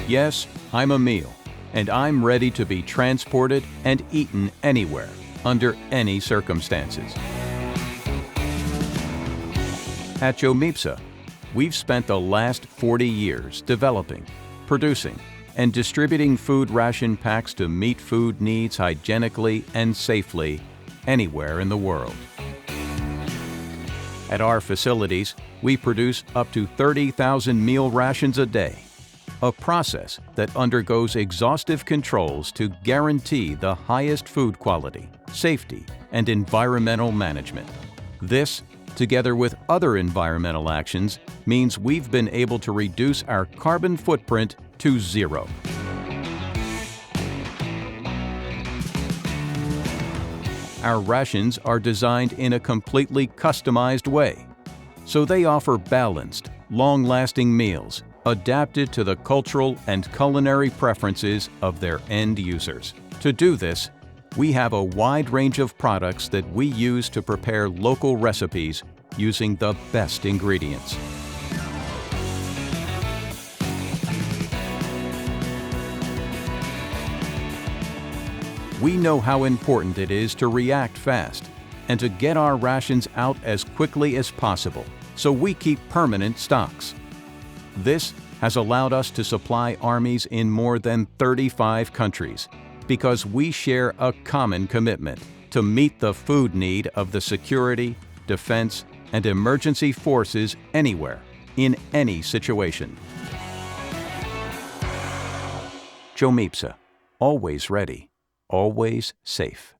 Yes, I'm a meal, and I'm ready to be transported and eaten anywhere, under any circumstances. At Jomipsa, we've spent the last 40 years developing, producing, and distributing food ration packs to meet food needs hygienically and safely anywhere in the world. At our facilities, we produce up to 30,000 meal rations a day, a process that undergoes exhaustive controls to guarantee the highest food quality, safety, and environmental management. This, together with other environmental actions, means we've been able to reduce our carbon footprint to zero. Our rations are designed in a completely customized way, so they offer balanced, long-lasting meals adapted to the cultural and culinary preferences of their end users. To do this, we have a wide range of products that we use to prepare local recipes using the best ingredients. We know how important it is to react fast and to get our rations out as quickly as possible, so we keep permanent stocks. This has allowed us to supply armies in more than 35 countries because we share a common commitment to meet the food need of the security, defense, and emergency forces anywhere, in any situation. Jomipsa, always ready, always safe.